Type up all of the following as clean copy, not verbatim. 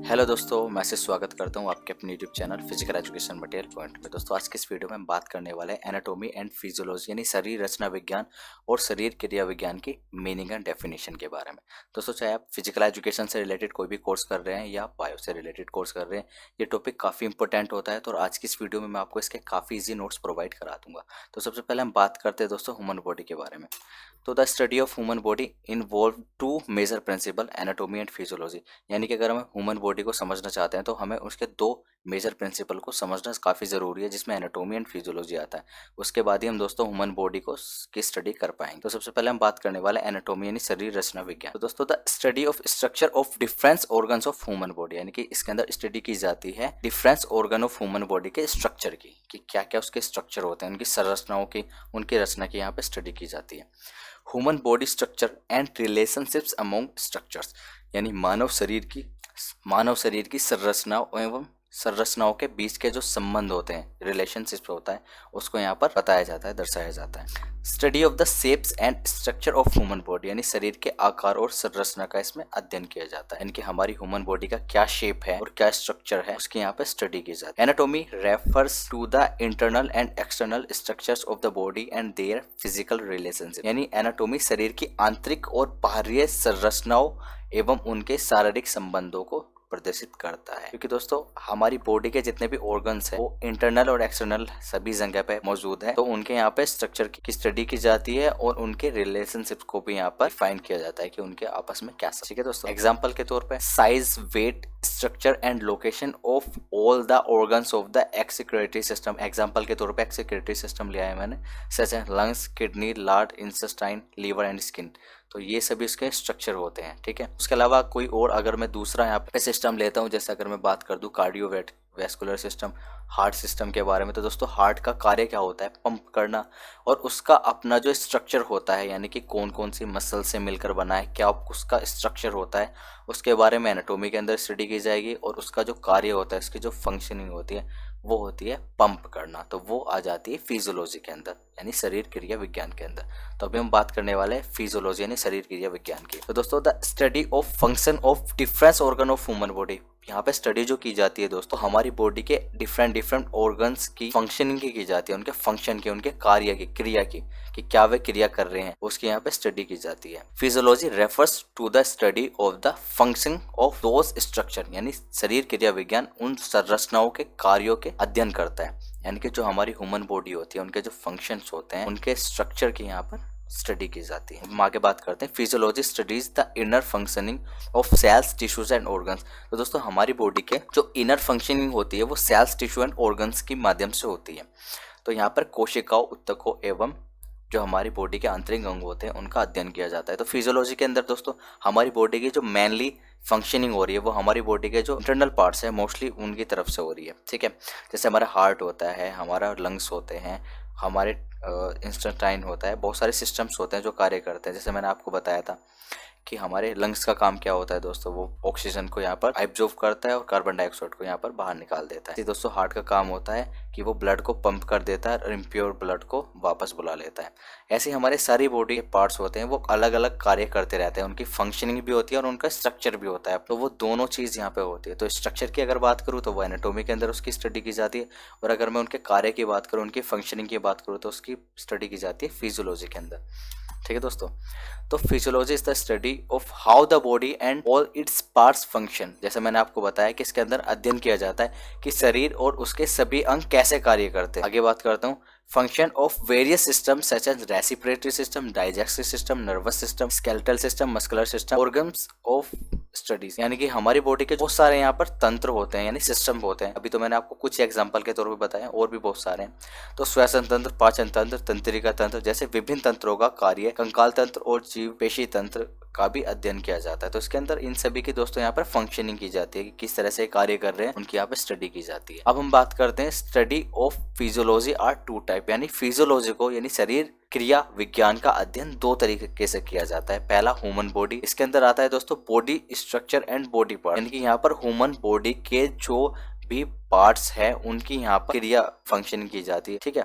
Hello दोस्तों, मैं से स्वागत करता हूं आपके अपने YouTube channel physical education material point में। दोस्तों, आज के इस वीडियो में हम बात करने वाले हैं एनाटॉमी एंड फिजियोलॉजी यानी शरीर रचना विज्ञान और शरीर क्रिया विज्ञान की मीनिंग एंड डेफिनेशन के बारे में। दोस्तों, चाहे आप फिजिकल एजुकेशन से रिलेटेड कोई भी कोर्स कर रहे हैं या बायो से रिलेटेड कोर्स कर रहे हैं, ये टॉपिक काफ़ी इंपॉर्टेंट होता है। तो आज की इस वीडियो में मैं आपको इसके काफ़ी ईजी नोट्स प्रोवाइड करा दूंगा। तो सबसे पहले हम बात करते हैं दोस्तों ह्यूमन बॉडी के बारे में। तो the study of human body involve two major principle anatomy and physiology, यानी कि अगर हम ह्यूमन बॉडी को समझना चाहते हैं तो हमें उसके दो मेजर प्रिंसिपल को समझना काफ़ी ज़रूरी है, जिसमें एनाटॉमी एंड फिजियोलॉजी आता है। उसके बाद ही हम दोस्तों ह्यूमन बॉडी को की स्टडी कर पाएंगे। तो सबसे पहले हम बात करने वाले एनाटॉमी यानी शरीर रचना विज्ञान। तो दोस्तों, the study of structure of different organs of human body, यानी कि इसके अंदर स्टडी की जाती है different organ of human body के स्ट्रक्चर की, कि क्या क्या उसके स्ट्रक्चर होते हैं, उनकी संरचनाओं की, उनकी रचना की यहाँ पे स्टडी की जाती है। Human body structure and relationships among structures, यानी मानव शरीर की संरचनाओं एवं संरचनाओं के बीच के जो संबंध होते हैं, रिलेशनशिप होता है, उसको यहाँ पर बताया जाता है, दर्शाया जाता है। Study of the shapes and structure of human body, यानी शरीर के आकार और संरचना का इसमें अध्ययन किया जाता है, यानी कि हमारी ह्यूमन बॉडी का क्या शेप है और क्या स्ट्रक्चर है, उसकी यहाँ पे स्टडी की जाती है। Anatomy refers to the internal and external structures of the body and their physical relationship, यानी एनाटॉमी शरीर की आंतरिक और बाहरी संरचनाओं एवं उनके शारीरिक संबंधों को प्रदर्शित करता है। क्योंकि दोस्तों, हमारी बॉडी के जितने भी ऑर्गन्स हैं वो इंटरनल और एक्सटर्नल सभी जगह पे मौजूद है, तो उनके यहाँ पे स्ट्रक्चर की स्टडी की जाती है और उनके रिलेशनशिप को भी यहाँ पर डिफाइन किया जाता है कि उनके आपस में क्या। ठीक है दोस्तों, एग्जाम्पल के तौर पे size, weight, structure and location of all the organs of the excretory system. Example के तौर पे एक्सक्रीटरी सिस्टम लिया है मैंने, सच है lungs, kidney, lard, intestine, liver and skin. तो ये सभी उसके स्ट्रक्चर होते हैं। ठीक है, उसके अलावा कोई और अगर मैं दूसरा यहाँ पे सिस्टम लेता हूँ, जैसे अगर मैं बात कर दूँ कार्डियोवैस्कुलर सिस्टम, हार्ट सिस्टम के बारे में, तो दोस्तों हार्ट का कार्य क्या होता है? पंप करना, और उसका अपना जो स्ट्रक्चर होता है, यानी कि कौन कौन सी मसल से मिलकर बना है, क्या उसका स्ट्रक्चर होता है, उसके बारे में एनाटॉमी के अंदर स्टडी की जाएगी। और उसका जो कार्य होता है, उसकी जो फंक्शनिंग होती है, वो होती है पंप करना, तो वो आ जाती है फिजियोलॉजी के अंदर, यानी शरीर क्रिया विज्ञान के अंदर। तो अभी हम बात करने वाले हैं फिजियोलॉजी यानी शरीर क्रिया विज्ञान की। तो दोस्तों, the study of function of different organ of human body, यहाँ पे स्टडी जो की जाती है दोस्तों, हमारी बॉडी के डिफरेंट ऑर्गन्स की फंक्शनिंग की जाती है, उनके फंक्शन की, उनके कार्य की, क्रिया की, कि क्या वे क्रिया कर रहे हैं, उसकी यहाँ पे स्टडी की जाती है। Physiology refers to the study of the function of those structure, यानी शरीर क्रिया विज्ञान उन संरचनाओं के कार्यों के अध्ययन करता है, यानी कि जो हमारी ह्यूमन बॉडी होती है, उनके जो फंक्शंस होते हैं, उनके स्ट्रक्चर की यहाँ पर स्टडी की जाती है। हम आगे बात करते हैं, physiology studies the inner functioning of cells, tissues and organs. तो दोस्तों, हमारी बॉडी के जो इनर फंक्शनिंग होती है वो सेल्स, टिश्यू एंड ऑर्गन्स के माध्यम से होती है। तो यहाँ पर कोशिकाओं, ऊतकों एवं जो हमारी बॉडी के आंतरिक अंग होते हैं, उनका अध्ययन किया जाता है। तो फिजियोलॉजी के अंदर दोस्तों हमारी बॉडी की जो मेनली फंक्शनिंग हो रही है, वो हमारी बॉडी के जो इंटरनल पार्ट्स है, मोस्टली उनकी तरफ से हो रही है। ठीक है, जैसे हमारा हार्ट होता है, हमारा लंग्स होते हैं, हमारे इंटेस्टाइन होता है, बहुत सारे सिस्टम्स होते हैं जो कार्य करते हैं। जैसे मैंने आपको बताया था कि हमारे लंग्स का काम क्या होता है दोस्तों, वो ऑक्सीजन को यहाँ पर एब्जॉर्ब करता है और कार्बन डाइऑक्साइड को यहाँ पर बाहर निकाल देता है। दोस्तों, हार्ट का काम होता है कि वो ब्लड को पंप कर देता है और इम्प्योर ब्लड को वापस बुला लेता है। ऐसे हमारे सारी बॉडी के पार्ट्स होते हैं, वो अलग अलग कार्य करते रहते हैं, उनकी फंक्शनिंग भी होती है और उनका स्ट्रक्चर भी होता है। तो वो दोनों चीज़ यहाँ पे होती है। तो स्ट्रक्चर की अगर बात करूँ तो वो एनाटॉमी के अंदर उसकी स्टडी की जाती है, और अगर मैं उनके कार्य की बात करूँ, उनकी फंक्शनिंग की बात करूँ, तो उसकी स्टडी की जाती है फिजियोलॉजी के अंदर। ठीक है दोस्तों, तो physiology is the study of how the body and all its parts function. जैसे मैंने आपको बताया कि इसके अंदर अध्ययन किया जाता है कि शरीर और उसके सभी अंग कैसे कार्य करते हैं। आगे बात करता हूँ, function of various system such as respiratory system, digestive system, nervous system, skeletal system, muscular system, organs of studies, यानी कि हमारी बॉडी के बहुत सारे यहाँ पर तंत्र होते हैं, यानी सिस्टम होते हैं। अभी तो मैंने आपको कुछ एग्जांपल के तौर पे बताया, और भी बहुत सारे हैं। तो श्वसन तंत्र, पाचन तंत्र, तंत्रिका तंत्र, जैसे विभिन्न तंत्रों का कार्य, कंकाल तंत्र और जीव पेशी तंत्र का भी अध्ययन किया जाता है। तो इसके अंदर इन सभी की दोस्तों यहाँ पर फंक्शनिंग की जाती है कि किस तरह से कार्य कर रहे हैं, उनकी यहाँ पर स्टडी की जाती है। अब हम बात करते हैं study of physiology are two type, यानी फिजियोलॉजी को यानी शरीर क्रिया विज्ञान का अध्ययन दो तरीके से किया जाता है। पहला ह्यूमन बॉडी, इसके अंदर आता है दोस्तों body structure and body part, यानी कि यहाँ पर ह्यूमन बॉडी के जो भी पार्ट्स है उनकी यहाँ पर क्रिया फंक्शनिंग की जाती है। ठीक है,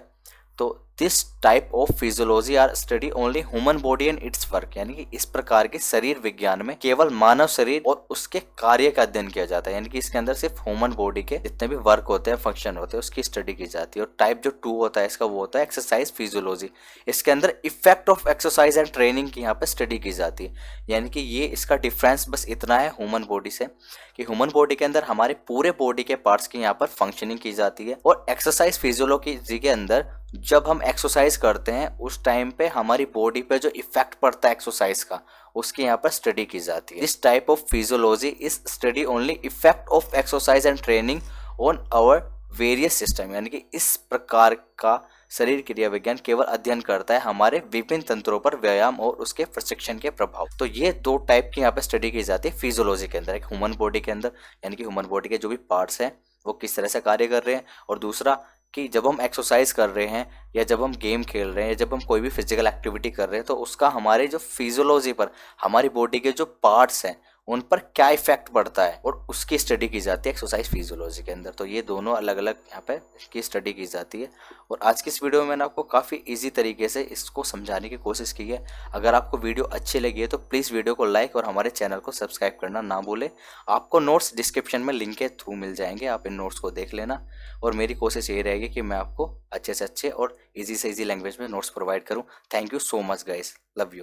तो this type of physiology are study only human body and its work, यानी कि इस प्रकार के शरीर विज्ञान में केवल मानव शरीर और उसके कार्य का अध्ययन किया जाता है, यानी कि इसके अंदर सिर्फ ह्यूमन बॉडी के जितने भी वर्क होते हैं, फंक्शन होते हैं, उसकी स्टडी की जाती है। और टाइप जो 2 होता है इसका वो होता है एक्सरसाइज फिजियोलॉजी। इसके अंदर effect of exercise and training की यहाँ पे स्टडी की जाती है, यानी कि ये इसका डिफरेंस बस इतना है ह्यूमन बॉडी से कि ह्यूमन बॉडी के अंदर हमारे पूरे बॉडी के पार्ट्स की यहाँ पर फंक्शनिंग की जाती है, और एक्सरसाइज फिजियोलॉजी के अंदर जब हम एक्सरसाइज करते हैं उस टाइम पे हमारी बॉडी पे जो इफेक्ट पड़ता है एक्सरसाइज का, उसकी यहाँ पर स्टडी की जाती है। This type of physiology is study only effect of exercise and training on our various system, यानी कि इस प्रकार का शरीर क्रिया विज्ञान केवल अध्ययन करता है हमारे विभिन्न तंत्रों पर व्यायाम और उसके प्रशिक्षण के प्रभाव। तो ये 2 टाइप की यहाँ पे स्टडी की जाती है फिजियोलॉजी के अंदर, एक ह्यूमन बॉडी के अंदर, यानी कि ह्यूमन बॉडी के जो भी पार्ट्स हैं वो किस तरह से कार्य कर रहे हैं, और दूसरा कि जब हम एक्सरसाइज कर रहे हैं या जब हम गेम खेल रहे हैं या जब हम कोई भी फिजिकल एक्टिविटी कर रहे हैं तो उसका हमारे जो फिजियोलॉजी पर, हमारी बॉडी के जो पार्ट्स हैं उन पर क्या इफेक्ट पड़ता है, और उसकी स्टडी की जाती है एक्सरसाइज फिजियोलॉजी के अंदर। तो ये दोनों अलग अलग यहाँ पे की स्टडी की जाती है। और आज की इस वीडियो में मैंने आपको काफ़ी इजी तरीके से इसको समझाने की कोशिश की है। अगर आपको वीडियो अच्छी लगी है तो प्लीज़ वीडियो को लाइक और हमारे चैनल को सब्सक्राइब करना ना भूलें। आपको नोट्स डिस्क्रिप्शन में लिंक के थ्रू मिल जाएंगे, आप इन नोट्स को देख लेना। और मेरी कोशिश यही रहेगी कि मैं आपको अच्छे से अच्छे और ईजी से ईजी लैंग्वेज में नोट्स प्रोवाइड करूँ। Thank you so much guys, love you.